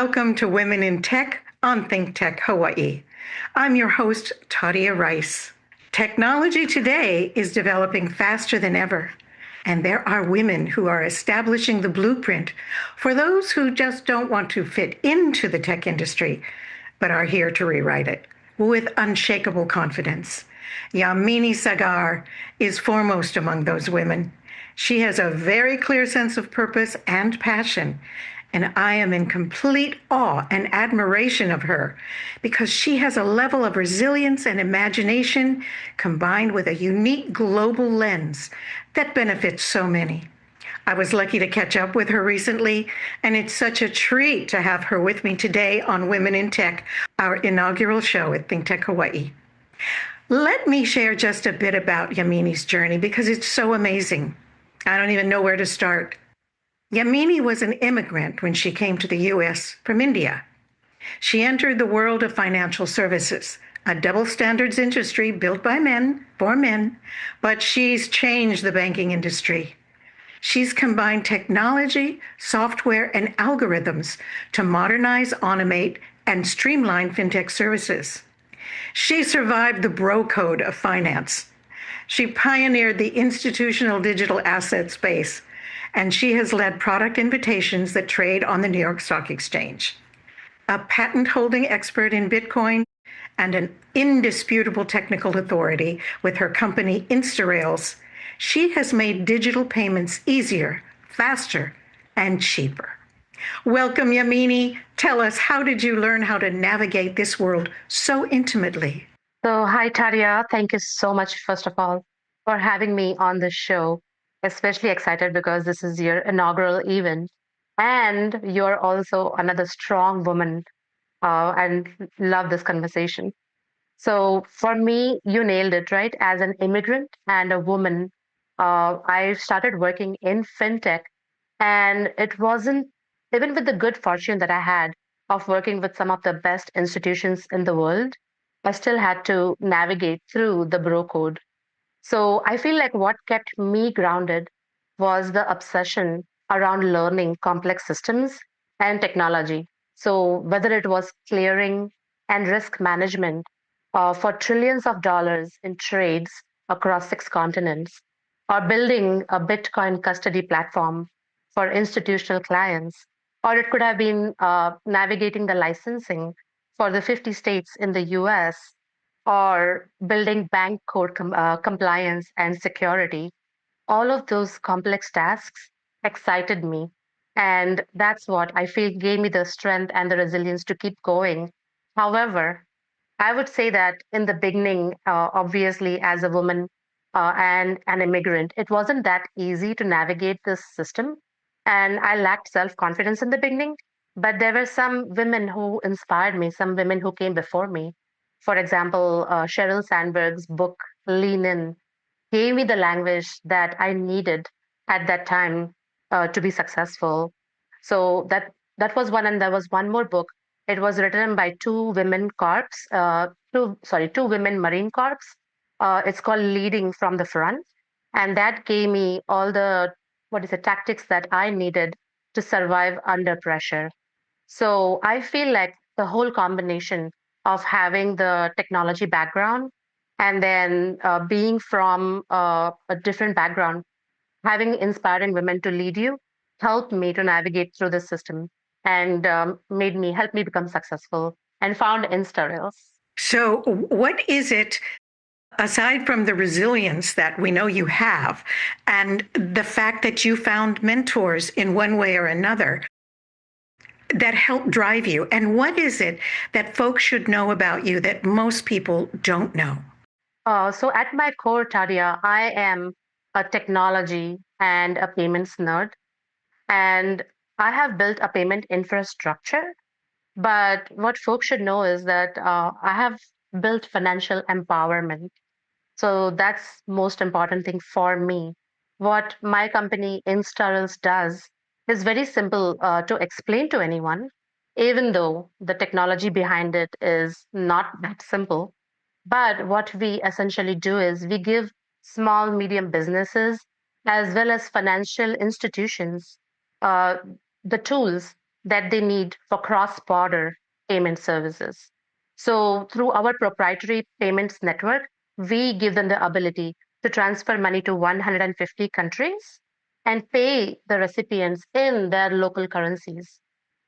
Welcome to Women in Tech on ThinkTech Hawaii. I'm your host, Tadia Rice. Technology today is developing faster than ever, and there are women who are establishing the blueprint for those who just don't want to fit into the tech industry, but are here to rewrite it with unshakable confidence. Yamini Sagar is foremost among those women. She has a very clear sense of purpose and passion, and I am in complete awe and admiration of her because she has a level of resilience and imagination combined with a unique global lens that benefits so many. I was lucky to catch up with her recently, and it's such a treat to have her with me today on Women in Tech, our inaugural show at ThinkTech Hawaii. Let me share just a bit about Yamini's journey because it's so amazing. I don't even know where to start. Yamini was an immigrant when she came to the U.S. from India. She entered the world of financial services, a double standards industry built by men, for men, but she's changed the banking industry. She's combined technology, software, and algorithms to modernize, automate, and streamline fintech services. She survived the bro code of finance. She pioneered the institutional digital asset space, and she has led product invitations that trade on the New York Stock Exchange. A patent-holding expert in Bitcoin and an indisputable technical authority with her company InstaRails, she has made digital payments easier, faster, and cheaper. Welcome, Yamini. Tell us, how did you learn how to navigate this world so intimately? So, hi, Tadia. Thank you so much, first of all, for having me on this show. Especially excited because this is your inaugural event, and you're also another strong woman, and love this conversation. So, for me, you nailed it, right? As an immigrant and a woman, I started working in fintech, and it wasn't even with the good fortune that I had of working with some of the best institutions in the world. I still had to navigate through the bro code. So I feel like what kept me grounded was the obsession around learning complex systems and technology. So whether it was clearing and risk management for trillions of dollars in trades across six continents, or building a Bitcoin custody platform for institutional clients, or it could have been navigating the licensing for the 50 states in the US, or building bank code compliance and security, all of those complex tasks excited me. And that's what I feel gave me the strength and the resilience to keep going. However, I would say that in the beginning, obviously, as a woman and an immigrant, it wasn't that easy to navigate this system. And I lacked self confidence in the beginning. But there were some women who inspired me, some women who came before me. For example, Sheryl Sandberg's book, Lean In, gave me the language that I needed at that time to be successful. So that was one, and there was one more book. It was written by two women corps, two women Marine corps. It's called Leading from the Front, and that gave me all the tactics that I needed to survive under pressure. So I feel like the whole combination of having the technology background and then being from a different background, having inspiring women to lead you, helped me to navigate through the system and help me become successful and found InstaRails. So, what is it, aside from the resilience that we know you have and the fact that you found mentors in one way or another, that help drive you? And what is it that folks should know about you that most people don't know? So, at my core, Tadia, I am a technology and a payments nerd, and I have built a payment infrastructure. But what folks should know is that I have built financial empowerment. So that's most important thing for me. What my company Instarils does is very simple to explain to anyone, even though the technology behind it is not that simple. But what we essentially do is we give small, medium businesses as well as financial institutions uh, the tools that they need for cross-border payment services. So through our proprietary payments network, we give them the ability to transfer money to 150 countries and pay the recipients in their local currencies.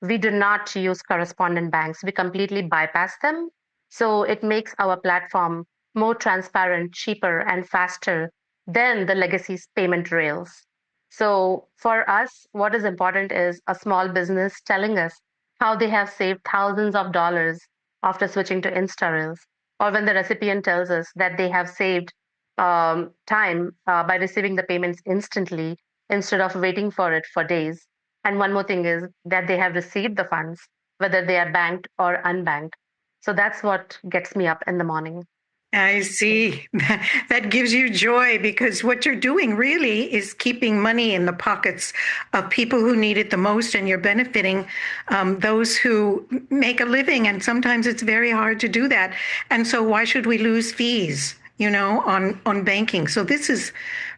We do not use correspondent banks. We completely bypass them. So it makes our platform more transparent, cheaper, and faster than the legacy payment rails. So for us, what is important is a small business telling us how they have saved thousands of dollars after switching to InstaRails, or when the recipient tells us that they have saved time by receiving the payments instantly instead of waiting for it for days. And one more thing is that they have received the funds, whether they are banked or unbanked. So that's what gets me up in the morning. I see. That gives you joy because what you're doing really is keeping money in the pockets of people who need it the most, and you're benefiting those who make a living. And sometimes it's very hard to do that. And so, why should we lose fees? On banking. So this is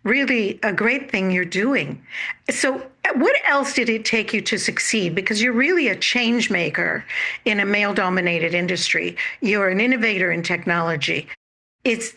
really a great thing you're doing. So what else did it take you to succeed? Because you're really a change maker in a male dominated industry. You're an innovator in technology. It's,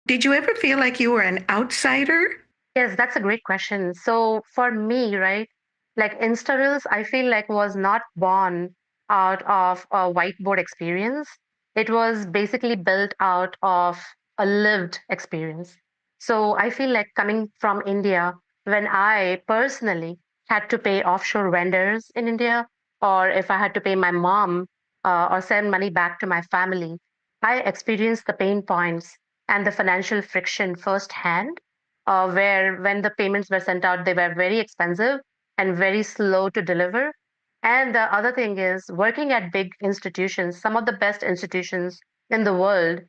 did you ever feel like you were an outsider? Yes, that's a great question. So for me, right, like InstaReels, I feel like was not born out of a whiteboard experience. It was basically built out of a lived experience. So I feel like coming from India, when I personally had to pay offshore vendors in India, or if I had to pay my mom or send money back to my family, I experienced the pain points and the financial friction firsthand where when the payments were sent out, they were very expensive and very slow to deliver. And the other thing is working at big institutions, some of the best institutions in the world,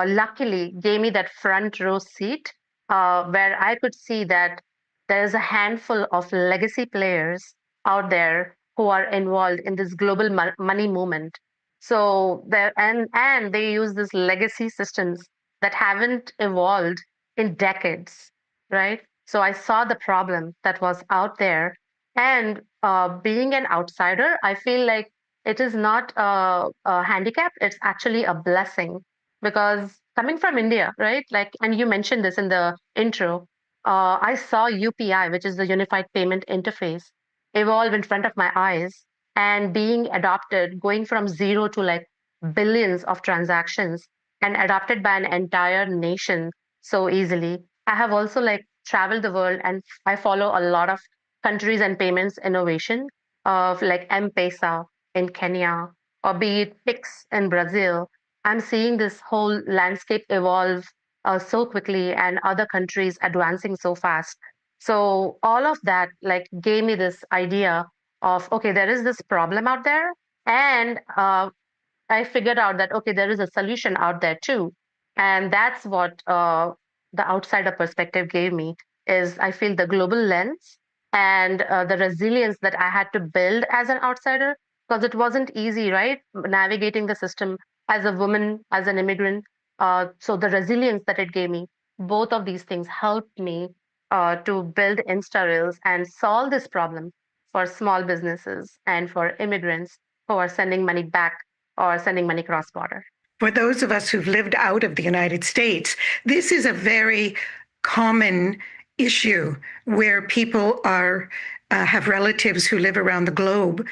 luckily gave me that front row seat where I could see that there's a handful of legacy players out there who are involved in this global money movement. So there and they use these legacy systems that haven't evolved in decades, right? So I saw the problem that was out there. And being an outsider, I feel like it is not a handicap, it's actually a blessing because coming from India, right? Like, and you mentioned this in the intro, I saw UPI, which is the Unified Payment Interface, evolve in front of my eyes and being adopted, going from zero to like billions of transactions and adopted by an entire nation so easily. I have also like traveled the world and I follow a lot of countries and payments innovation of like M-Pesa in Kenya or be it Pix in Brazil. I'm seeing this whole landscape evolve so quickly and other countries advancing so fast. So all of that like gave me this idea of okay, there is this problem out there, and I figured out that okay, there is a solution out there too, and that's what the outsider perspective gave me. Is I feel the global lens and the resilience that I had to build as an outsider because it wasn't easy, right? Navigating the system as a woman, as an immigrant. So the resilience that it gave me, both of these things helped me to build InstaRails and solve this problem for small businesses and for immigrants who are sending money back or sending money cross border. For those of us who've lived out of the United States, this is a very common issue where people are have relatives who live around the globe,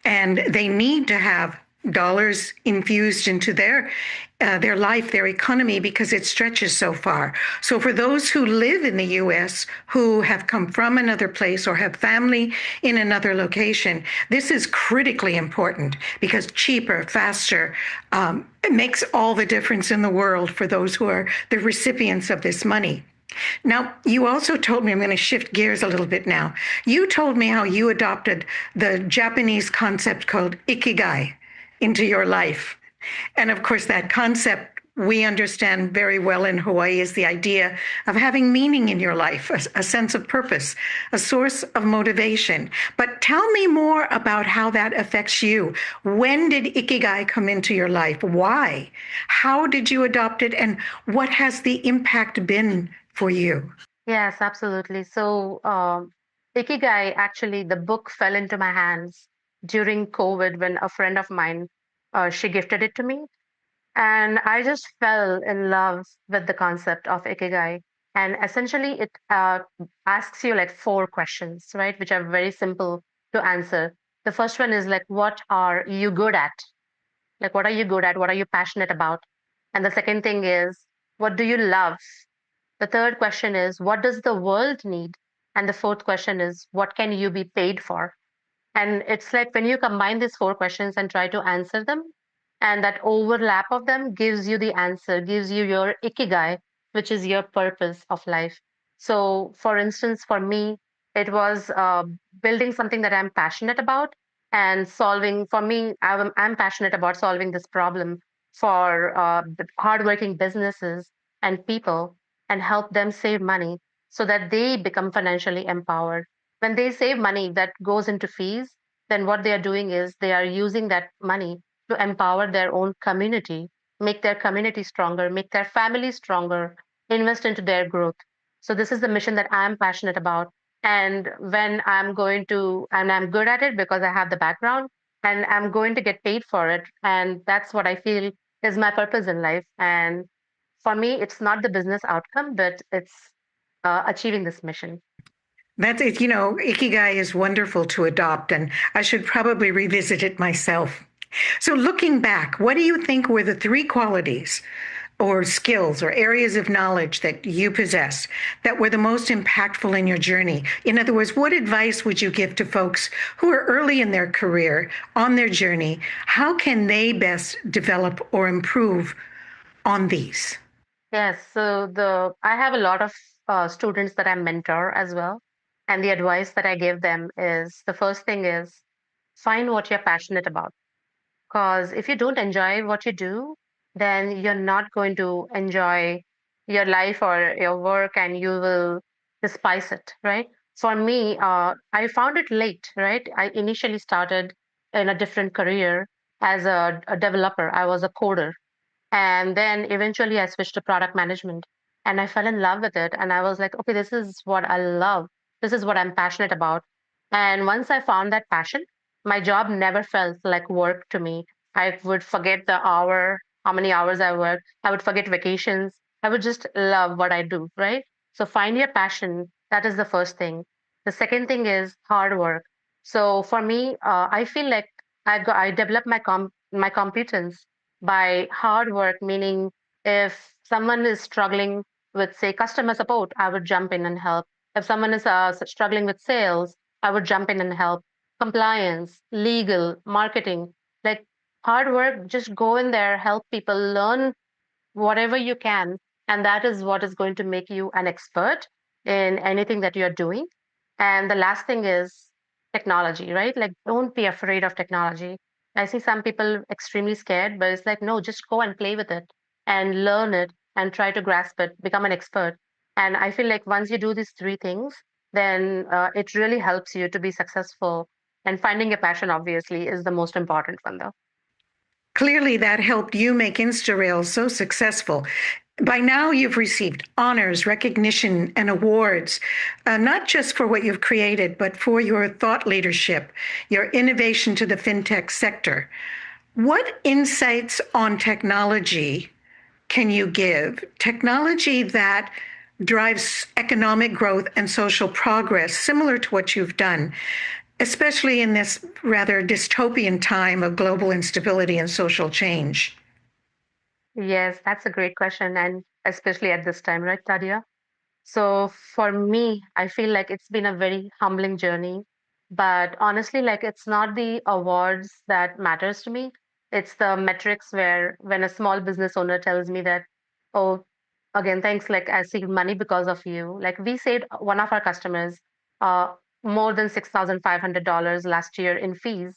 and they need to have dollars infused into their life, their economy, because it stretches so far. So for those who live in the U.S., who have come from another place or have family in another location, this is critically important because cheaper, faster, it makes all the difference in the world for those who are the recipients of this money. Now, you also told me, I'm going to shift gears a little bit now. You told me how you adopted the Japanese concept called ikigai into your life. And of course, that concept we understand very well in Hawaii is the idea of having meaning in your life, a sense of purpose, a source of motivation. But tell me more about how that affects you. When did Ikigai come into your life? Why? How did you adopt it? And what has the impact been for you? Yes, absolutely. So, Ikigai, actually, the book fell into my hands during COVID when a friend of mine she gifted it to me, and I just fell in love with the concept of ikigai. And essentially, it asks you like four questions, right, which are very simple to answer. The first one is like, what are you good at? Like, what are you good at? What are you passionate about? And the second thing is, what do you love? The third question is, what does the world need? And the fourth question is, what can you be paid for? And it's like when you combine these four questions and try to answer them, and that overlap of them gives you the answer, gives you your ikigai, which is your purpose of life. So, for instance, for me, it was building something that I'm passionate about and solving. For me, I'm passionate about solving this problem for the hardworking businesses and people and help them save money so that they become financially empowered. When they save money that goes into fees, then what they are doing is they are using that money to empower their own community, make their community stronger, make their family stronger, invest into their growth. So this is the mission that I'm passionate about. And when I'm going to, and I'm good at it because I have the background, and I'm going to get paid for it. And that's what I feel is my purpose in life. And for me, it's not the business outcome, but it's achieving this mission. That's it. You know, Ikigai is wonderful to adopt, and I should probably revisit it myself. So, looking back, what do you think were the three qualities or skills or areas of knowledge that you possess that were the most impactful in your journey? In other words, what advice would you give to folks who are early in their career, on their journey? How can they best develop or improve on these? Yes, so the I have a lot of students that I mentor as well, and the advice that I give them is the first thing is find what you're passionate about. Because if you don't enjoy what you do, then you're not going to enjoy your life or your work, and you will despise it, right? For me, I found it late, right? I initially started in a different career as a developer. I was a coder, and then eventually I switched to product management and I fell in love with it. And I was like, okay, this is what I love. This is what I'm passionate about. And once I found that passion, my job never felt like work to me. I would forget the hour, how many hours I work. I would forget vacations. I would just love what I do, right? So find your passion. That is the first thing. The second thing is hard work. So for me, I feel like I developed my competence by hard work, meaning if someone is struggling with, say, customer support, I would jump in and help. If someone is struggling with sales, I would jump in and help. Compliance, legal, marketing, like hard work, just go in there, help people learn whatever you can. And that is what is going to make you an expert in anything that you're doing. And the last thing is technology, right? Like, don't be afraid of technology. I see some people extremely scared, but it's like, no, just go and play with it and learn it and try to grasp it, become an expert. And I feel like once you do these three things, then it really helps you to be successful. And finding a passion, obviously, is the most important one, though. Clearly, that helped you make InstaRail so successful. By now, you've received honors, recognition, and awards, not just for what you've created, but for your thought leadership, your innovation to the fintech sector. What insights on technology can you give? Technology that drives economic growth and social progress, similar to what you've done, especially in this rather dystopian time of global instability and social change. Yes, that's a great question. And especially at this time, right, Tadia? So for me, I feel like it's been a very humbling journey. But honestly, like it's not the awards that matters to me. It's the metrics where when a small business owner tells me that, oh, again, thanks, like I saved money because of you. Like we saved one of our customers uh more than $6,500 last year in fees,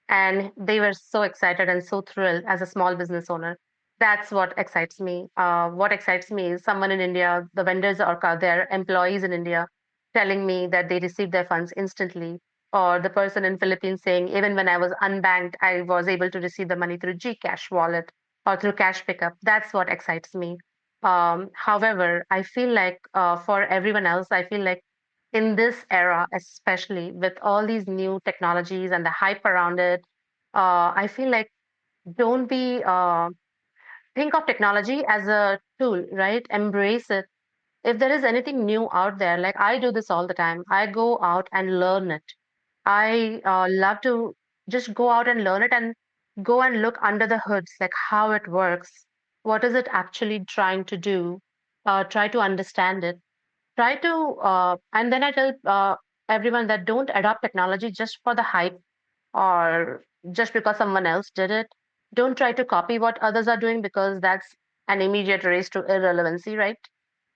and they were so excited and so thrilled as a small business owner. That's what excites me. What excites me is someone in India, the vendors or their employees in India, telling me that they received their funds instantly, or the person in Philippines saying, even when I was unbanked, I was able to receive the money through Gcash wallet or through cash pickup. That's what excites me. However, I feel like for everyone else, I feel like in this era, especially with all these new technologies and the hype around it, I feel like don't be think of technology as a tool, right? Embrace it. If there is anything new out there, like I do this all the time, I go out and learn it. I love to just go out and learn it and go and look under the hoods, like how it works. What is it actually trying to do? Try to understand it. Try to, and then I tell everyone that don't adopt technology just for the hype or just because someone else did it. Don't try to copy what others are doing because that's an immediate race to irrelevancy, right?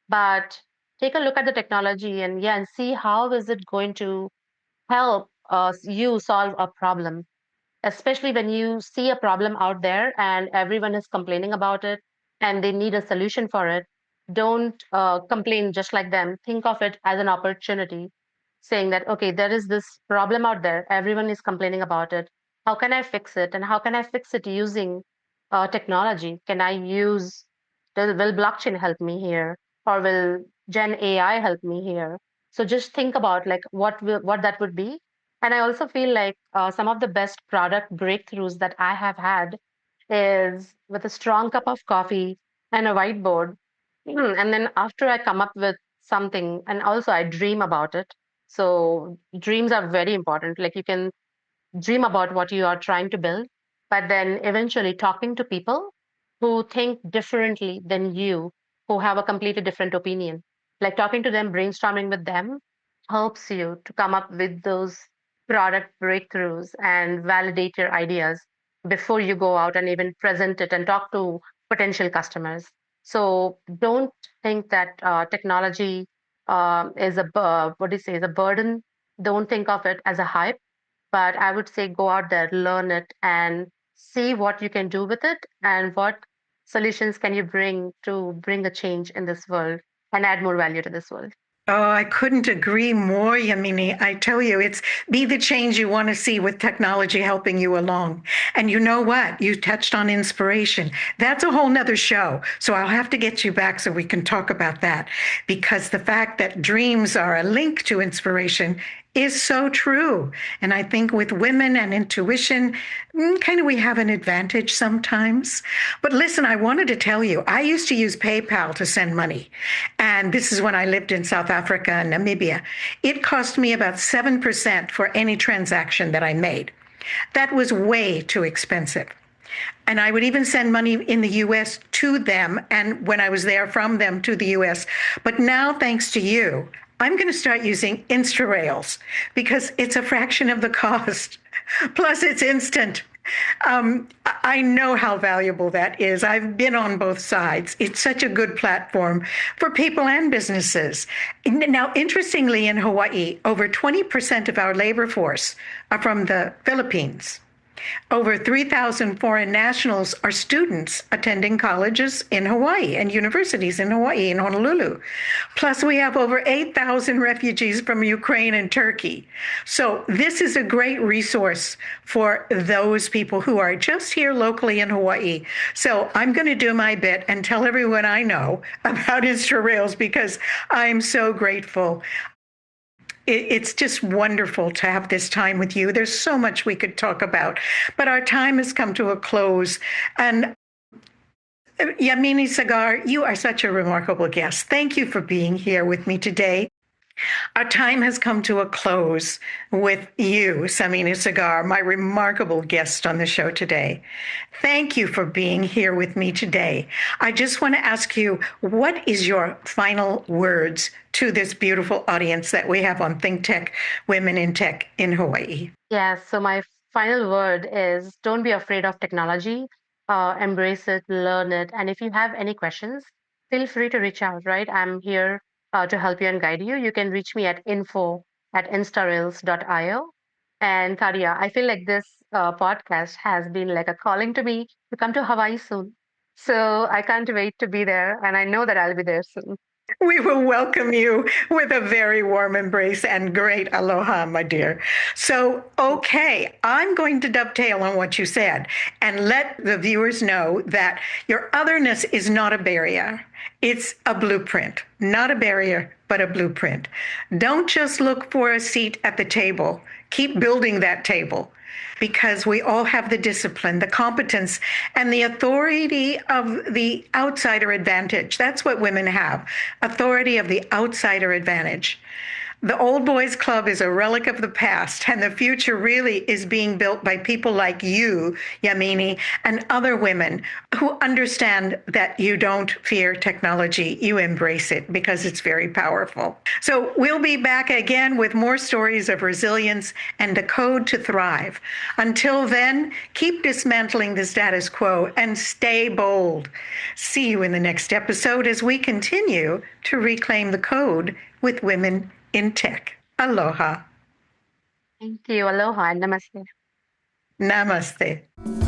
But take a look at the technology and yeah, and see how is it going to help you solve a problem, especially when you see a problem out there and everyone is complaining about it and they need a solution for it. Don't complain just like them. Think of it as an opportunity, saying that, okay, there is this problem out there. Everyone is complaining about it. How can I fix it? And how can I fix it using technology? Can I use, will blockchain help me here? Or will Gen AI help me here? So just think about like what that would be, and I also feel like some of the best product breakthroughs that I have had is with a strong cup of coffee and a whiteboard. And then after I come up with something, and also I dream about it. So dreams are very important. Like you can dream about what you are trying to build, but then eventually talking to people who think differently than you, who have a completely different opinion. Like talking to them, brainstorming with them helps you to come up with those product breakthroughs and validate your ideas before you go out and even present it and talk to potential customers. So don't think that technology is what do you say, is a burden. Don't think of it as a hype, but I would say go out there, learn it, and see what you can do with it and what solutions can you bring to bring a change in this world and add more value to this world. Oh, I couldn't agree more, Yamini. I tell you, it's be the change you want to see with technology helping you along. And you know what? You touched on inspiration. That's a whole nother show. So I'll have to get you back so we can talk about that. Because the fact that dreams are a link to inspiration is so true. And I think with women and intuition, kind of we have an advantage sometimes. But listen, I wanted to tell you, I used to use PayPal to send money. And this is when I lived in South Africa and Namibia. It cost me about 7% for any transaction that I made. That was way too expensive. And I would even send money in the US to them, and when I was there, from them to the US. But now, thanks to you, I'm going to start using InstaRails because it's a fraction of the cost. Plus, it's instant. I know how valuable that is. I've been on both sides. It's such a good platform for people and businesses. Now, interestingly, in Hawaii, over 20% of our labor force are from the Philippines. Over 3,000 foreign nationals are students attending colleges in Hawaii and universities in Hawaii and Honolulu. Plus, we have over 8,000 refugees from Ukraine and Turkey. So this is a great resource for those people who are just here locally in Hawaii. So I'm going to do my bit and tell everyone I know about InstaRails because I'm so grateful. It's just wonderful to have this time with you. There's so much we could talk about, but our time has come to a close. And Yamini Sagar, you are such a remarkable guest. Thank you for being here with me today. Our time has come to a close with you, Samina Sagar, my remarkable guest on the show today. Thank you for being here with me today. I just want to ask you, what is your final words to this beautiful audience that we have on ThinkTech, Women in Tech in Hawaii? Yeah, so my final word is don't be afraid of technology. Embrace it, learn it. And if you have any questions, feel free to reach out, right? I'm here to help you and guide you. You can reach me at info@instarails.io. And Tadia, I feel like this podcast has been like a calling to me to come to Hawaii soon. So I can't wait to be there. And I know that I'll be there soon. We will welcome you with a very warm embrace and great aloha, my dear. So, okay, I'm going to dovetail on what you said and let the viewers know that your otherness is not a barrier. It's a blueprint, not a barrier, but a blueprint. Don't just look for a seat at the table. Keep building that table because we all have the discipline, the competence, and the authority of the outsider advantage. That's what women have, authority of the outsider advantage. The Old Boys Club is a relic of the past, and the future really is being built by people like you, Yamini, and other women who understand that you don't fear technology. You embrace it because it's very powerful. So we'll be back again with more stories of resilience and a code to thrive. Until then, keep dismantling the status quo and stay bold. See you in the next episode as we continue to reclaim the code with women in tech. Aloha. Thank you. Aloha and namaste. Namaste.